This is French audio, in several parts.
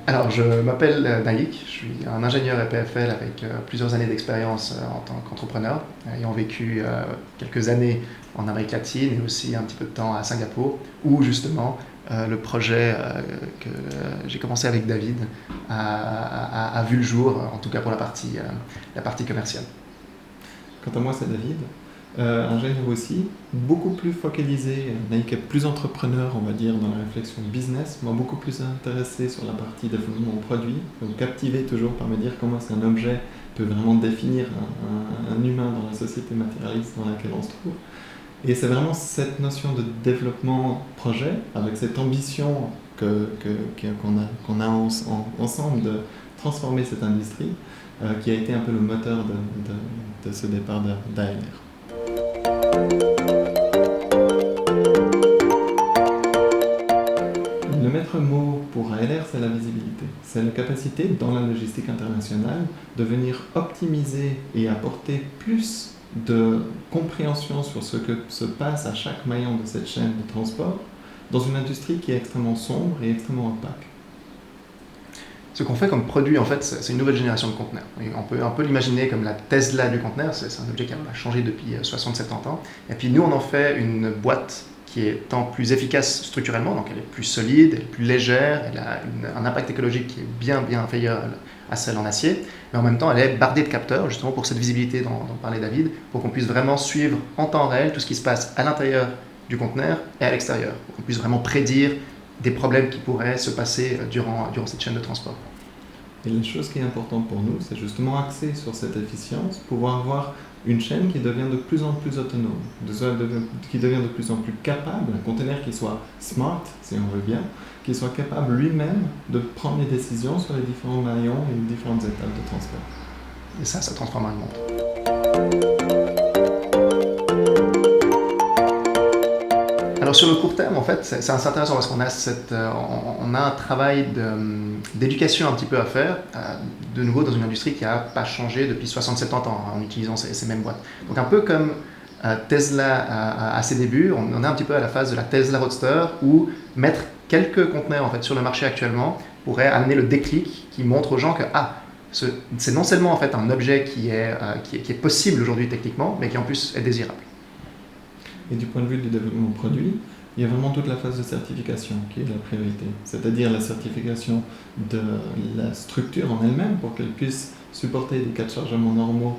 Alors, je m'appelle Naïk, je suis un ingénieur EPFL avec plusieurs années d'expérience en tant qu'entrepreneur, ayant vécu quelques années en Amérique latine et aussi un petit peu de temps à Singapour, où justement le projet que j'ai commencé avec David a vu le jour, en tout cas pour la partie commerciale. Quant à moi, c'est David, ingénieur aussi, beaucoup plus focalisé, Naïk est plus entrepreneur, on va dire, dans la réflexion business, moi beaucoup plus intéressé sur la partie développement produit, donc captivé toujours par me dire comment est-ce qu'un objet peut vraiment définir un humain dans la société matérialiste dans laquelle on se trouve. Et c'est vraiment cette notion de développement projet, avec cette ambition qu'on a ensemble de transformer cette industrie, qui a été un peu le moteur de ce départ d'ALR. Le maître mot pour ALR, c'est la visibilité. C'est la capacité, dans la logistique internationale, de venir optimiser et apporter plus de compréhension sur ce que se passe à chaque maillon de cette chaîne de transport dans une industrie qui est extrêmement sombre et extrêmement opaque. Ce qu'on fait comme produit, en fait, c'est une nouvelle génération de conteneurs. Et on peut un peu l'imaginer comme la Tesla du conteneur, c'est un objet qui n'a pas changé depuis 60-70 ans. Et puis nous, on en fait une boîte qui est tant plus efficace structurellement, donc elle est plus solide, elle est plus légère, elle a un impact écologique qui est bien inférieur à celle en acier, mais en même temps elle est bardée de capteurs, justement pour cette visibilité dont parlait David, pour qu'on puisse vraiment suivre en temps réel tout ce qui se passe à l'intérieur du conteneur et à l'extérieur, pour qu'on puisse vraiment prédire des problèmes qui pourraient se passer durant cette chaîne de transport. Et la chose qui est importante pour nous, c'est justement axer sur cette efficience, pouvoir avoir une chaîne qui devient de plus en plus autonome, qui devient de plus en plus capable, un conteneur qui soit smart, si on veut bien, qui soit capable lui-même de prendre les décisions sur les différents maillons et les différentes étapes de transport. Et ça transformera le monde. Alors sur le court terme, en fait, c'est assez intéressant parce qu'on a un travail d'éducation un petit peu à faire, de nouveau dans une industrie qui n'a pas changé depuis 60-70 ans en utilisant ces mêmes boîtes. Donc un peu comme Tesla à ses débuts, on est un petit peu à la phase de la Tesla Roadster où mettre quelques conteneurs en fait, sur le marché actuellement pourrait amener le déclic qui montre aux gens que c'est non seulement en fait, un objet qui est possible aujourd'hui techniquement, mais qui en plus est désirable. Et du point de vue du développement produit, il y a vraiment toute la phase de certification qui est la priorité. C'est-à-dire la certification de la structure en elle-même pour qu'elle puisse supporter des cas de chargement normaux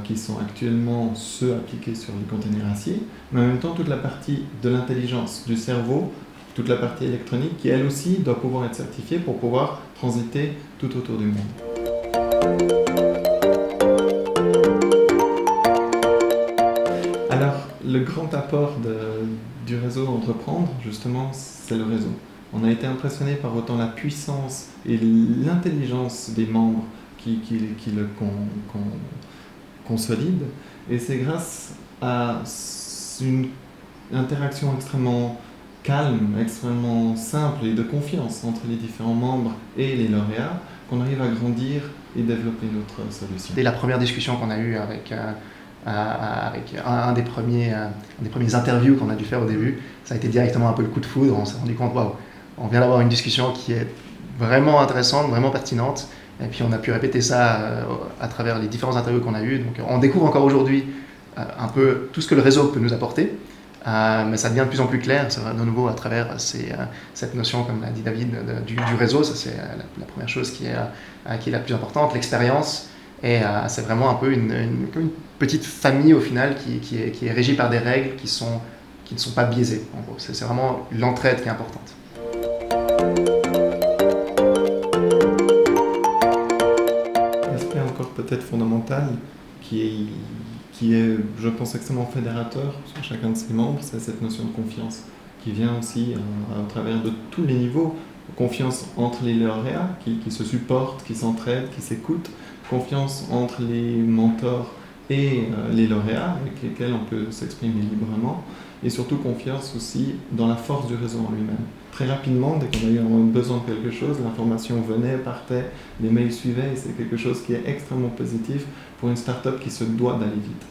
qui sont actuellement ceux appliqués sur les conteneurs acier, mais en même temps toute la partie de l'intelligence du cerveau, toute la partie électronique qui elle aussi doit pouvoir être certifiée pour pouvoir transiter tout autour du monde. Alors, le grand apport du réseau Entreprendre, justement, c'est le réseau. On a été impressionné par autant la puissance et l'intelligence des membres qui le consolident. Et c'est grâce à une interaction extrêmement calme, extrêmement simple et de confiance entre les différents membres et les lauréats qu'on arrive à grandir et développer notre solution. Dès la première discussion qu'on a eue avec un des premiers interviews qu'on a dû faire au début, ça a été directement un peu le coup de foudre. On s'est rendu compte, waouh, on vient d'avoir une discussion qui est vraiment intéressante, vraiment pertinente. Et puis on a pu répéter ça à travers les différents interviews qu'on a eues. Donc on découvre encore aujourd'hui un peu tout ce que le réseau peut nous apporter. Mais ça devient de plus en plus clair, c'est de nouveau à travers cette notion, comme l'a dit David, du réseau. Ça c'est la première chose qui est la plus importante, l'expérience. Et c'est vraiment un peu une petite famille au final qui est régie par des règles qui ne sont pas biaisées. En gros, c'est vraiment l'entraide qui est importante. L'aspect encore peut-être fondamental qui est, je pense, extrêmement fédérateur sur chacun de ses membres, c'est cette notion de confiance qui vient aussi à travers de tous les niveaux. Confiance entre les lauréats qui se supportent, qui s'entraident, qui s'écoutent. Confiance entre les mentors et les lauréats avec lesquels on peut s'exprimer librement. Et surtout confiance aussi dans la force du réseau en lui-même. très rapidement, dès qu'on a eu besoin de quelque chose, l'information venait, partait, les mails suivaient, et c'est quelque chose qui est extrêmement positif pour une start-up qui se doit d'aller vite.